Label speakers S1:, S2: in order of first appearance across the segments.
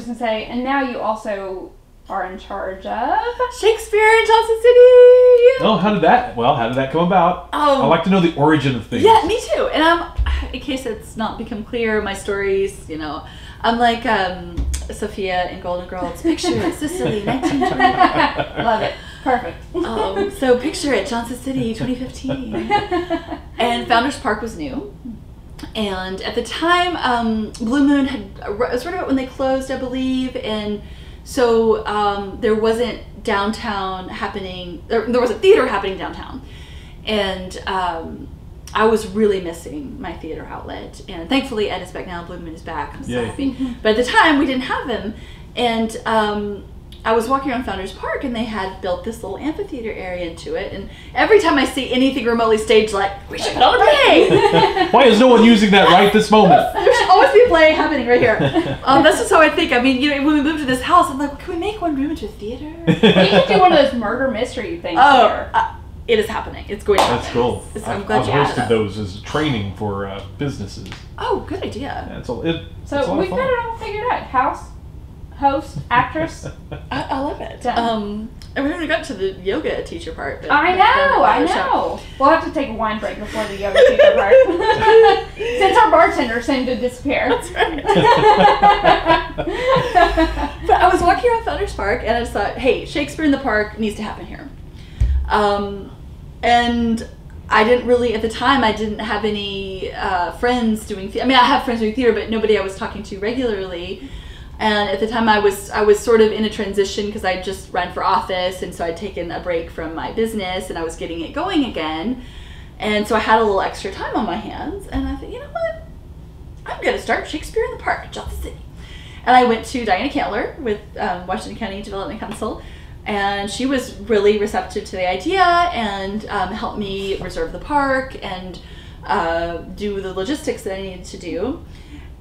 S1: going to say, and now you also are in charge of
S2: Shakespeare in Johnson City.
S3: Oh, how did that come about? I like to know the origin of things.
S2: Yeah, me too. And in case it's not become clear, my stories, I'm like Sophia in Golden Girls. Picture it, Sicily, 1920.
S1: Love it. Perfect.
S2: So picture it, Johnson City, 2015. And Founders Park was new. And at the time, Blue Moon it was right about when they closed, I believe. And so there wasn't downtown happening, there was a theater happening downtown. And I was really missing my theater outlet. And thankfully Ed is back now, Blue Moon is back. I'm so happy. But at the time we didn't have him. And I was walking around Founders Park and they had built this little amphitheater area into it. And every time I see anything remotely staged, like, we should put on a play!
S3: Why is no one using that right this moment?
S2: There should always be a play happening right here. That's just how I think. I mean, when we moved to this house, I'm like, can we make one room into a theater?
S1: You should do one of those murder mystery things here.
S2: It is happening. It's going to happen.
S3: That's cool.
S2: So I'm glad you added
S3: hosted those as training for businesses.
S2: Oh, good idea.
S3: Yeah,
S1: So we've got it all figured out. House, host, actress.
S2: I love it.
S1: Done.
S2: And we haven't got to the yoga teacher part. But
S1: I know. We'll have to take a wine break before the yoga teacher part. Since our bartender seemed to disappear.
S2: That's right. But I was walking around Founders Park and I just thought, hey, Shakespeare in the Park needs to happen here. And I didn't really, at the time, I didn't have any friends doing theater. I mean, I have friends doing theater, but nobody I was talking to regularly. And at the time, I was sort of in a transition because I just ran for office, and so I'd taken a break from my business, and I was getting it going again. And so I had a little extra time on my hands, and I thought, you know what? I'm going to start Shakespeare in the Park in Johnson City. And I went to Diana Cantler with Washington County Development Council, and she was really receptive to the idea and helped me reserve the park and do the logistics that I needed to do.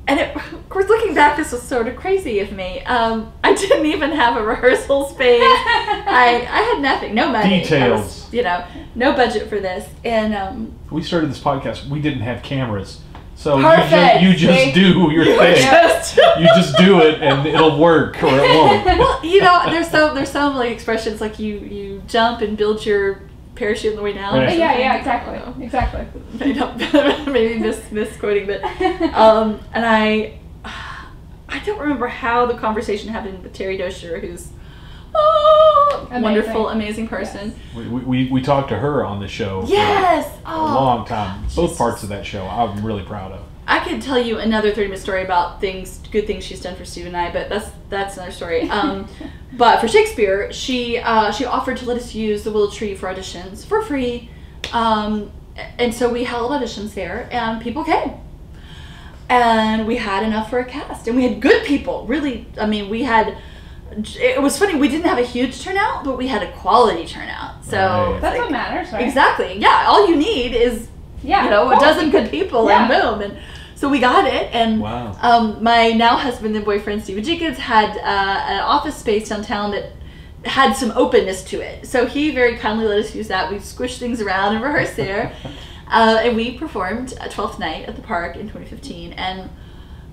S2: And of course, looking back, this was sort of crazy of me. I didn't even have a rehearsal space. I had nothing, no money.
S3: Details.
S2: No budget for this. And
S3: we started this podcast. We didn't have cameras, so
S2: perfect.
S3: you just do your thing. You just do it, and it'll work or it won't.
S2: Well, there's some like expressions like you jump and build your parachute on the way down.
S3: Right.
S1: Yeah, exactly.
S2: Maybe misquoting, but and I don't remember how the conversation happened with Terry Dosher, who's wonderful, amazing person.
S3: Yes. We talked to her on the show.
S2: Yes,
S3: for a long time. Both parts of that show, I'm really proud of.
S2: I could tell you another 30-minute story about good things she's done for Steve and I, but that's another story. But for Shakespeare, she offered to let us use the Willow Tree for auditions for free, and so we held auditions there, and people came, and we had enough for a cast, and we had good people. Really, I mean, it was funny. We didn't have a huge turnout, but we had a quality turnout. So
S1: that's what matters, right?
S2: Exactly. Yeah. All you need is a dozen good people, and boom. And so we got it. And my now husband and boyfriend Steve Jenkins had an office space downtown that had some openness to it. So he very kindly let us use that. We squished things around and rehearsed there, and we performed a 12th night at the park in 2015. And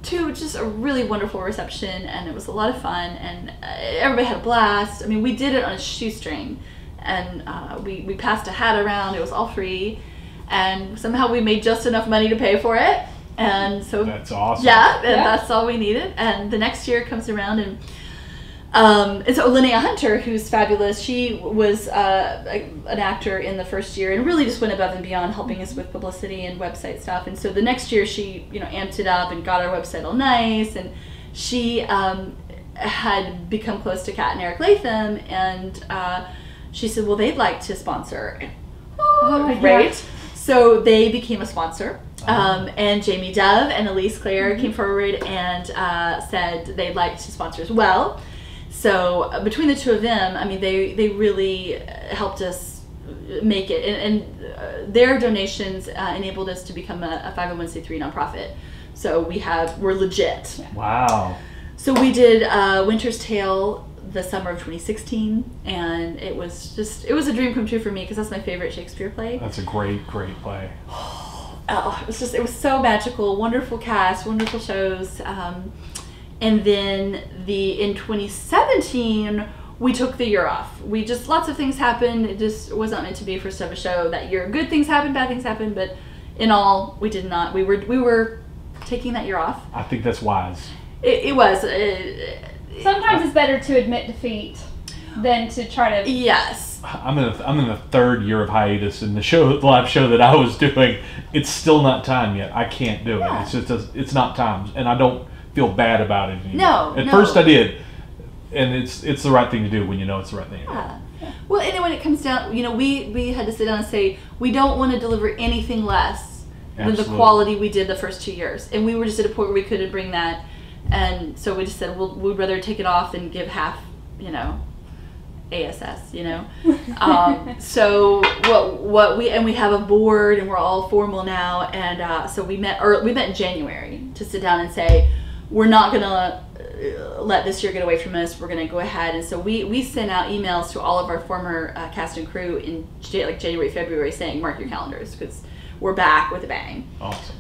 S2: to just a really wonderful reception, and it was a lot of fun, and everybody had a blast. I mean, we did it on a shoestring, and we passed a hat around. It was all free, and somehow we made just enough money to pay for it, and so
S3: that's awesome.
S2: Yeah, and that's all we needed. And the next year comes around, and so Linnea Hunter, who's fabulous, she was an actor in the first year and really just went above and beyond, helping us with publicity and website stuff. And so the next year she amped it up and got our website all nice, and she had become close to Kat and Eric Latham, and she said, well, they'd like to sponsor. Great. So they became a sponsor. And Jamie Dove and Elise Clare came forward and said they'd like to sponsor as well. So between the two of them, I mean, they really helped us make it, and their donations enabled us to become a 501c3 nonprofit. So we're legit.
S3: Wow.
S2: So we did Winter's Tale the summer of 2016, and it was a dream come true for me because that's my favorite Shakespeare play.
S3: That's a great play.
S2: It was so magical, wonderful cast, wonderful shows. And then in 2017, we took the year off. We just, lots of things happened. It just was not meant to be for us to have a show that year. Good things happened, bad things happened, but in all, we did not. We were taking that year off.
S3: I think that's wise.
S2: It was.
S1: Sometimes it's better to admit defeat than to try to.
S2: Yes.
S3: I'm in the third year of hiatus, and the live show that I was doing, it's still not time yet. I can't do it. It's just it's not time, and I don't feel bad about it anymore.
S2: No.
S3: At first I did, and it's the right thing to do when you know it's the right thing to do.
S2: Well, and when it comes down, we had to sit down and say we don't want to deliver anything less than the quality we did the first 2 years, and we were just at a point where we couldn't bring that, and so we just said we'd rather take it off than give half, ASS, so what we have a board, and we're all formal now, and so we met in January to sit down and say we're not gonna let this year get away from us. We're gonna go ahead, and so we sent out emails to all of our former cast and crew in January, February, saying mark your calendars because we're back with a bang.
S3: Awesome.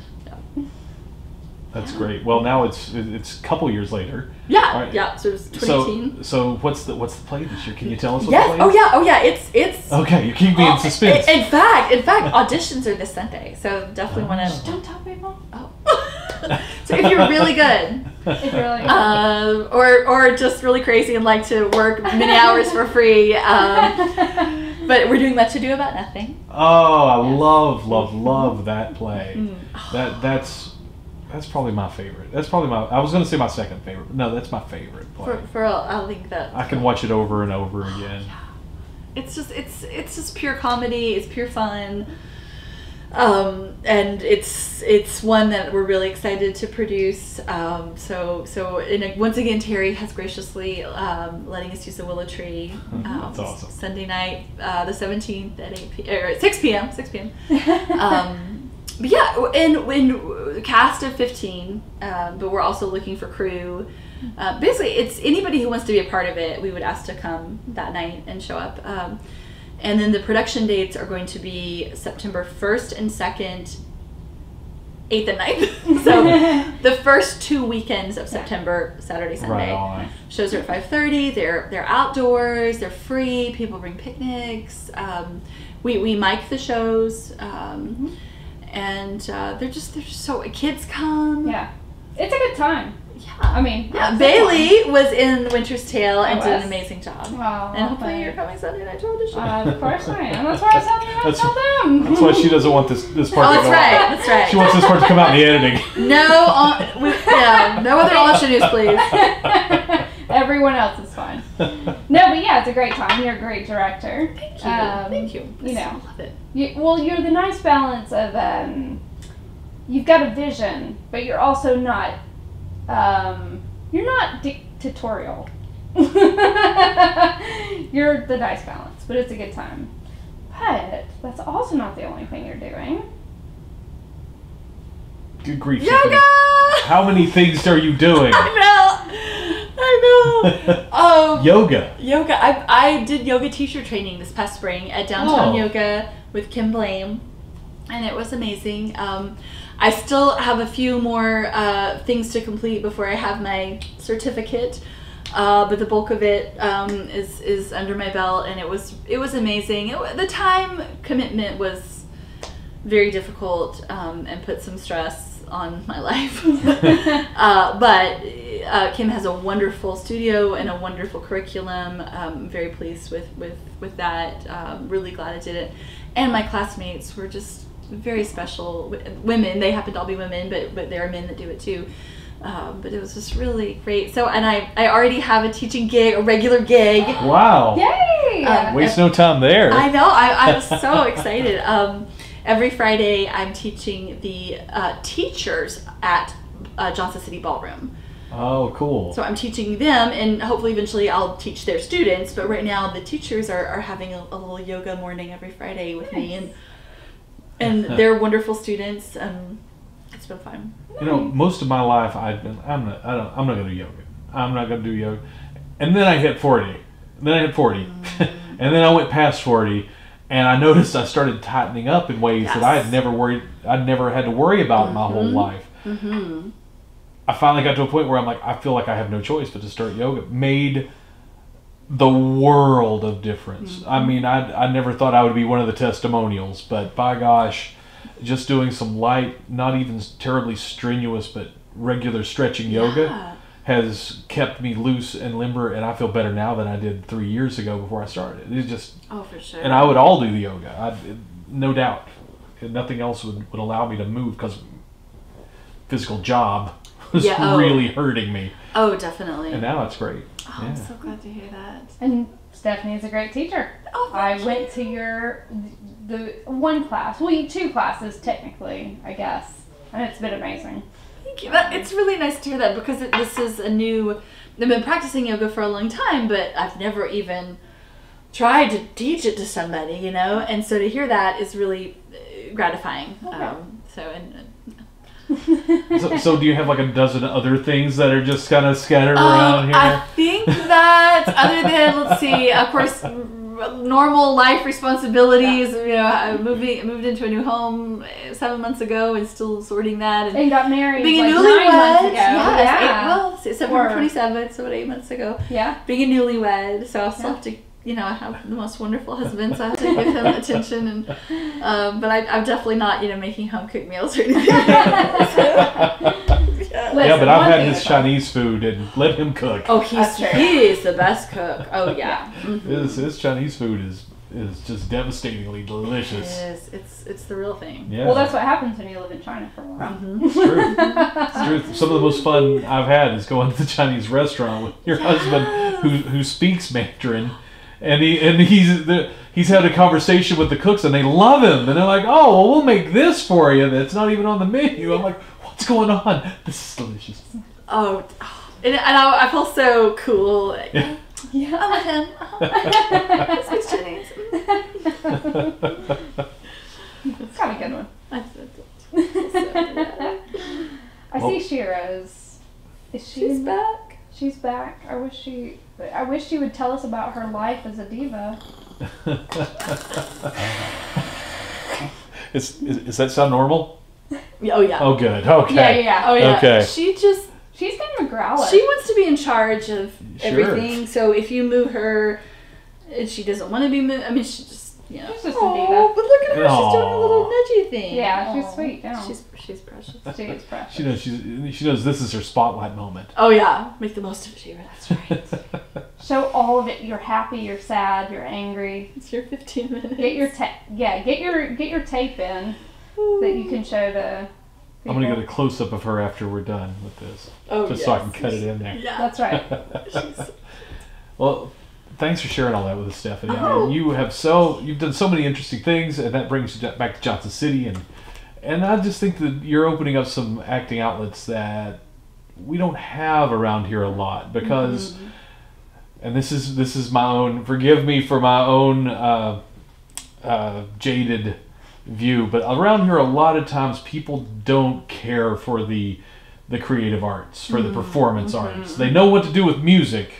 S3: That's great. Well, now it's a couple years later.
S2: Yeah,
S3: right?
S2: yeah. So it was 2018.
S3: So what's the play this year? Can you tell us what
S2: yes.
S3: the play is?
S2: Oh yeah. It's
S3: okay. You keep me in suspense.
S2: In fact, auditions are this Sunday, so definitely want to.
S1: Don't tell people.
S2: Oh. So if you're really good, or just really crazy and like to work many hours for free, but we're doing Much Ado About Nothing.
S3: Oh, I love that play. That's probably my favorite. That's probably I was going to say my second favorite. But no, that's my favorite play.
S2: I'll link that.
S3: I can watch it over and over again.
S2: Yeah. It's just pure comedy. It's pure fun. And it's one that we're really excited to produce. Once again, Terry has graciously letting us use the Willow Tree.
S3: That's awesome.
S2: Sunday night, the 17th at 6 p.m. 6 p.m. But yeah, and cast of 15, but we're also looking for crew. Basically, it's anybody who wants to be a part of it, we would ask to come that night and show up. And then the production dates are going to be September 1st and 2nd, 8th and 9th. So the first 2 weekends of September, Saturday, Sunday.
S3: Right on.
S2: Shows are at 5:30. They're outdoors. They're free. People bring picnics. We mic the shows. And they're just so kids come.
S1: Yeah, it's a good time.
S2: Yeah,
S1: I mean,
S2: Bailey was in Winter's Tale and did an amazing job.
S1: Oh,
S2: and hopefully you're coming Sunday night to audition.
S1: Of course I am. That's why I was telling you not to tell them.
S3: That's why she doesn't want this part to go out.
S2: That's right.
S3: She wants this part to come out in the editing.
S2: No other audition news, please.
S1: Everyone else is fine. No, but yeah, it's a great time. You're a great director.
S2: Thank you.
S1: I
S2: love it.
S1: You're the nice balance of you've got a vision, but you're also not you're not dictatorial. You're the nice balance, but it's a good time. But that's also not the only thing you're doing.
S3: Good grief.
S2: Yoga!
S3: How many things are you doing?
S2: I know.
S3: Yoga.
S2: I did yoga teacher training this past spring at Downtown Yoga with Kim Blame, and it was amazing. I still have a few more things to complete before I have my certificate, but the bulk of it is under my belt, and it was amazing. The time commitment was very difficult and put some stress on my life. But Kim has a wonderful studio and a wonderful curriculum. I'm very pleased with that. Really glad I did it. And my classmates were just very special women. They happen to all be women, but there are men that do it too. But it was just really great. So, and I already have a teaching gig, a regular gig.
S3: Wow.
S1: Yay!
S3: Waste no time there.
S2: I know. I was so excited. Every Friday, I'm teaching the teachers at Johnson City Ballroom.
S3: Oh, cool.
S2: So I'm teaching them, and hopefully eventually I'll teach their students. But right now, the teachers are having a little yoga morning every Friday with me, and they're wonderful students. It's been fun.
S3: You know, most of my life I'm not gonna do yoga. I'm not gonna do yoga. And then I hit 40. And then I went past 40. And I noticed I started tightening up in ways that I'd never had to worry about in my whole life. I finally got to a point where I'm like, I feel like I have no choice but to start yoga. Made the world of difference. I mean, I never thought I would be one of the testimonials, but by gosh, just doing some light, not even terribly strenuous, but regular stretching yoga has kept me loose and limber, and I feel better now than I did 3 years ago before I started. It's just,
S2: for sure.
S3: And I would all do the yoga, no doubt. Nothing else would allow me to move because physical job was really hurting me.
S2: Oh, definitely.
S3: And now it's great.
S2: Oh, I'm so glad to hear that.
S1: And Stephanie is a great teacher.
S2: Oh,
S1: I went to the one class, well, 2 classes technically, I guess, and it's been amazing.
S2: Thank you. It's really nice to hear that because this is a new. I've been practicing yoga for a long time, but I've never even tried to teach it to somebody, you know. And so to hear that is really gratifying.
S1: Okay.
S3: So do you have like a dozen other things that are just kind of scattered around here?
S2: I think that other than, let's see, of course, normal life responsibilities. You know, I moved into a new home 7 months ago and still sorting that.
S1: And got married
S2: being
S1: like
S2: a
S1: 9 months
S2: newlywed.
S1: ago.
S2: Yes, September 27th, so about 8 months ago.
S1: Yeah.
S2: Being a newlywed, so I'll still have to. You know, I have the most wonderful husband, so I have to give him attention. And but I'm definitely not, making home cooked meals or anything.
S3: Yeah, but I've had his Chinese food and let him cook.
S2: Oh, he is the best cook. Oh yeah.
S3: His Chinese food is just devastatingly delicious.
S2: It is. It's the real thing.
S3: Yeah.
S1: Well, that's what happens when you live in China for a while.
S3: It's true. It's true. Some of the most fun I've had is going to the Chinese restaurant with your husband who speaks Mandarin. And he's had a conversation with the cooks, and they love him. And they're like, "Oh, well, we'll make this for you. That's not even on the menu." I'm like, "What's going on? This is delicious."
S2: Oh, and I feel so cool.
S1: Yeah.
S2: I'm with him. He speaks Chinese.
S1: It's kind of a good one. I see Shira's.
S2: She's back.
S1: She's back. I wish she would tell us about her life as a diva.
S3: Does that sound normal?
S2: Oh yeah.
S3: Oh good. Okay.
S1: Yeah.
S2: Oh yeah.
S3: Okay.
S1: She's kind of a growler.
S2: She wants to be in charge of everything. So if you move her, and she doesn't want to be moved, I mean, she just.
S1: She's just a diva.
S2: Oh, but look at her. She's doing a little nudgy thing.
S1: Yeah, she's sweet. Yeah.
S2: She's precious.
S1: She is precious.
S3: She knows this is her spotlight moment.
S2: Oh yeah, make the most of it, Shira. That's right.
S1: Show all of it. You're happy. You're sad. You're angry.
S2: It's your 15 minutes.
S1: Get your tape in that you can show to people.
S3: I'm gonna get a close up of her after we're done with this, so I can cut it in there.
S2: Yeah,
S1: that's right.
S3: Well. Thanks for sharing all that with us, Stephanie.
S2: Oh.
S3: I mean, you've done so many interesting things, and that brings you back to Johnson City, and I just think that you're opening up some acting outlets that we don't have around here a lot because, and this is my own. Forgive me for my own jaded view, but around here a lot of times people don't care for the creative arts, for the performance arts. They know what to do with music.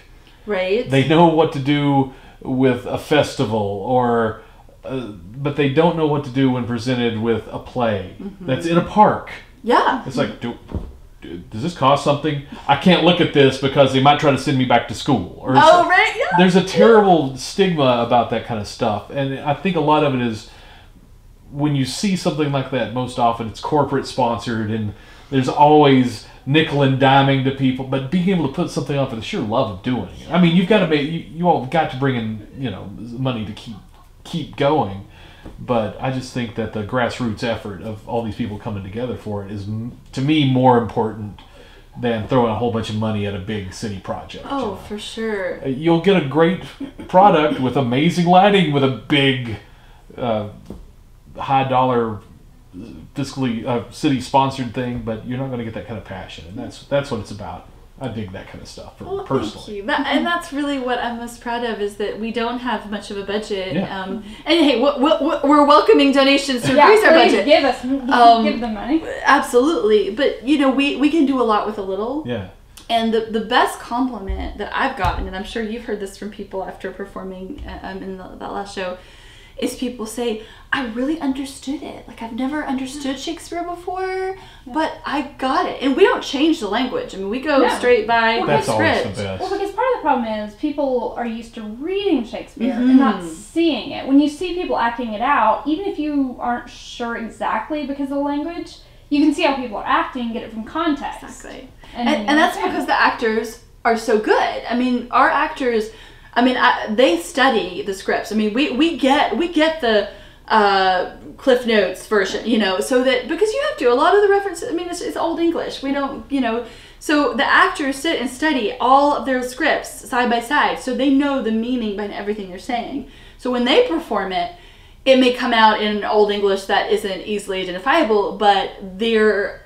S2: Right.
S3: They know what to do with a festival, but they don't know what to do when presented with a play that's in a park.
S2: Yeah.
S3: It's like, does this cost something? I can't look at this because they might try to send me back to school. Or
S2: right. Yeah.
S3: There's a terrible stigma about that kind of stuff, and I think a lot of it is when you see something like that. Most often, it's corporate sponsored, and there's always nickel and diming to people, but being able to put something on for the sheer love of doing it. I mean, you've got to make you all got to bring in money to keep going, but I just think that the grassroots effort of all these people coming together for it is to me more important than throwing a whole bunch of money at a big city project.
S2: Oh, for sure.
S3: You'll get a great product with amazing lighting, with a big high dollar fiscally city sponsored thing, but you're not going to get that kind of passion, and that's what it's about. I dig that kind of stuff personally.
S2: Thank you. And that's really what I'm most proud of, is that we don't have much of a budget.
S3: Yeah.
S2: And hey, we're welcoming donations to increase our budget.
S1: Give them money.
S2: Absolutely, but we can do a lot with a little.
S3: Yeah.
S2: And the best compliment that I've gotten, and I'm sure you've heard this from people after performing in that last show, is people say, I really understood it. Like, I've never understood Shakespeare before, but I got it. And we don't change the language. I mean, we go straight by the
S3: That's always
S2: script.
S3: the best.
S1: Well, because part of the problem is people are used to reading Shakespeare and not seeing it. When you see people acting it out, even if you aren't sure exactly because of the language, you can see how people are acting and get it from context.
S2: Exactly. And that's because the actors are so good. I mean, our actors, they study the scripts. I mean, we get the Cliff Notes version, so that, because you have to, a lot of the references, I mean, it's Old English. We don't, so the actors sit and study all of their scripts side by side, so they know the meaning behind everything they're saying. So when they perform it, it may come out in Old English that isn't easily identifiable, but their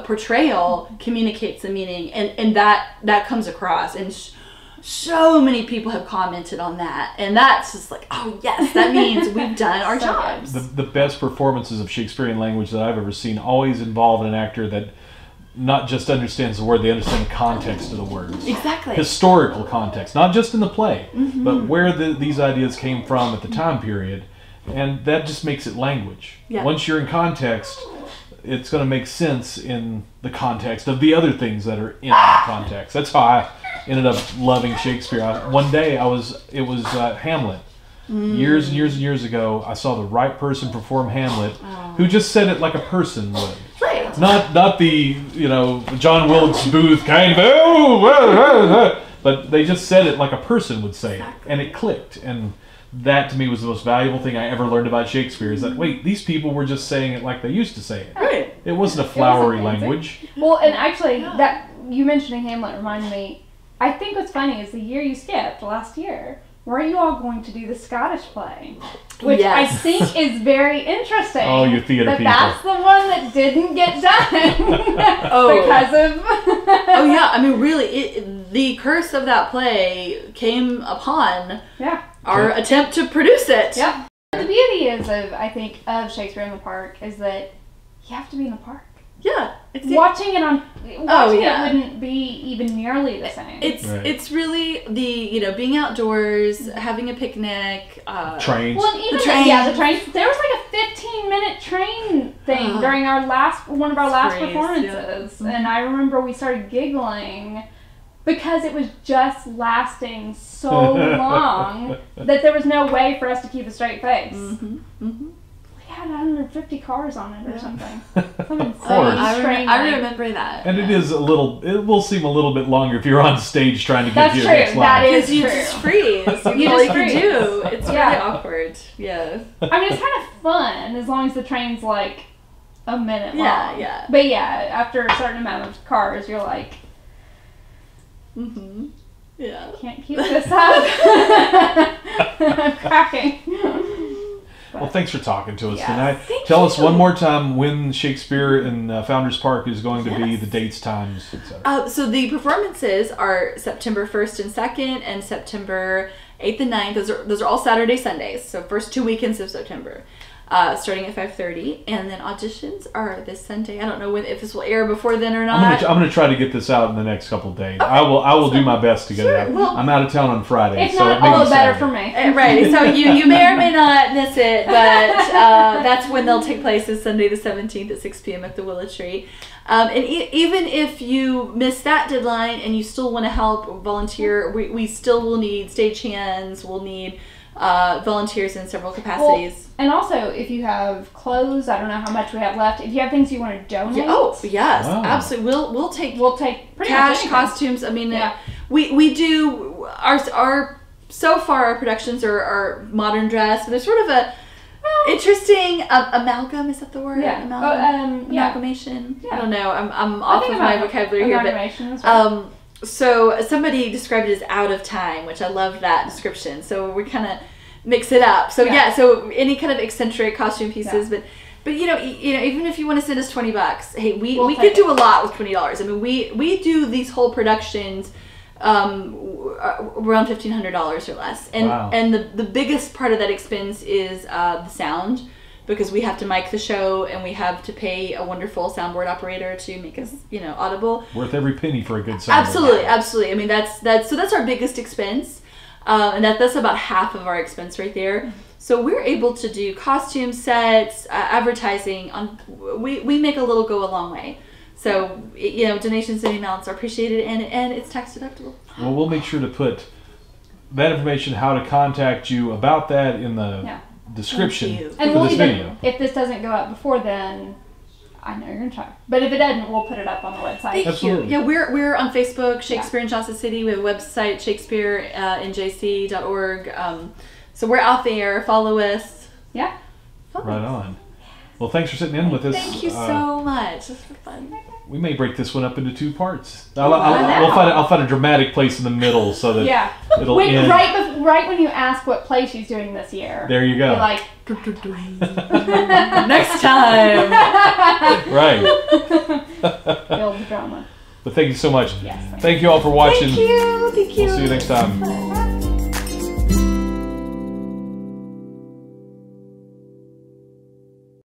S2: portrayal communicates the meaning, and that comes across. And so many people have commented on that, and that's just like, oh yes, that means we've done our jobs.
S3: The best performances of Shakespearean language that I've ever seen always involve an actor that not just understands the word, they understand the context of the words.
S2: Exactly.
S3: Historical context, not just in the play, but where these ideas came from at the time period. And that just makes it language.
S2: Yeah.
S3: Once you're in context, it's going to make sense in the context of the other things that are in that context. That's how I ended up loving Shakespeare. One day it was Hamlet. Years and years and years ago, I saw the right person perform Hamlet, who just said it like a person would.
S2: Right.
S3: Not the John Wilkes Booth kind of but they just said it like a person would say it, and it clicked. And that to me was the most valuable thing I ever learned about Shakespeare, is that, wait, these people were just saying it like they used to say it.
S2: Right.
S3: It wasn't a flowery language.
S1: Well, and actually, that you mentioning Hamlet reminded me, I think what's funny is the year you skipped, last year, weren't you all going to do the Scottish play? Which I think is very interesting.
S3: Oh, you theater people.
S1: That's the one that didn't get done because of...
S2: Oh yeah, I mean, really, the curse of that play came upon our attempt to produce it.
S1: Yeah. The beauty is of Shakespeare in the Park is that you have to be in the park.
S2: Yeah.
S1: Watching it wouldn't be even nearly the same.
S2: It's really the being outdoors, having a picnic,
S3: trains.
S1: Well, and even the trains. There was like a 15-minute train thing during one of our last performances, and I remember we started giggling because it was just lasting so long that there was no way for us to keep a straight face. We had 150 cars on it or something.
S2: I remember that.
S3: And it will seem a little bit longer if you're on stage trying to get to your next line.
S1: That is true.
S2: You just freeze. You just do. It's really awkward. Yeah.
S1: I mean, it's kind of fun as long as the train's like a minute long.
S2: Yeah.
S1: But after a certain amount of cars, you're like,
S2: yeah,
S1: can't keep this up. I'm cracking.
S3: Well, thanks for talking to us tonight. Tell us one more time when Shakespeare in Founders Park is going to be, the dates, times, etc.
S2: So the performances are September 1st and 2nd and September 8th and 9th. Those are all Saturday, Sundays. So first 2 weekends of September. Starting at 5:30, and then auditions are this Sunday. I don't know if this will air before then or not.
S3: I'm going to try to get this out in the next couple of days. Okay. I will do my best to get it out. Well, I'm out of town on Friday,
S1: it's not all better for me.
S2: Right, so you may or may not miss it, but that's when they'll take place, is Sunday the 17th at 6 p.m. at the Willow Tree. And even if you miss that deadline and you still want to help volunteer, we still will need stagehands. We'll need volunteers in several capacities.
S1: Well, and also, if you have clothes, I don't know how much we have left. If you have things you want to donate,
S2: yes, absolutely. We'll take
S1: pretty
S2: cash, costumes. I mean, we do our so far our productions are modern dress, but there's sort of a interesting amalgam. Is that the word?
S1: Yeah.
S2: Amalgamation. Yeah. I don't know. I'm off of my vocabulary here,
S1: but
S2: so somebody described it as out of time, which I love that description. So we kind of mix it up. So so any kind of eccentric costume pieces, but even if you want to send us $20, hey, we could do a lot with $20. I mean, we do these whole productions around $1,500 or less, and the biggest part of that expense is the sound. Because we have to mic the show and we have to pay a wonderful soundboard operator to make us, audible.
S3: Worth every penny for a good soundboard.
S2: Absolutely. I mean, that's our biggest expense, and that's about half of our expense right there. So we're able to do costume sets, advertising. We make a little go a long way. So, you know, donations and amounts are appreciated, and it's tax deductible.
S3: Well, we'll make sure to put that information, how to contact you about that, in the description
S1: and
S3: for this video.
S1: If this doesn't go out before then, I know you're gonna try. But if it doesn't, we'll put it up on the website.
S3: Absolutely.
S2: Yeah, we're on Facebook, Shakespeare in Johnson City. We have a website, shakespeareinjc.org. So we're out there. Follow us.
S1: Yeah.
S3: Right on. Well, thanks for sitting in with us.
S2: Thank you so much. This was fun.
S3: We may break this one up into 2 parts. I'll find a dramatic place in the middle so that it'll end.
S1: Right when you ask what play she's doing this year.
S3: There you go.
S1: You're like,
S2: next time.
S3: Right.
S1: Build the drama.
S3: But thank you so much.
S1: Yes.
S3: Thank you all for watching.
S2: Thank you.
S3: We'll see you next time.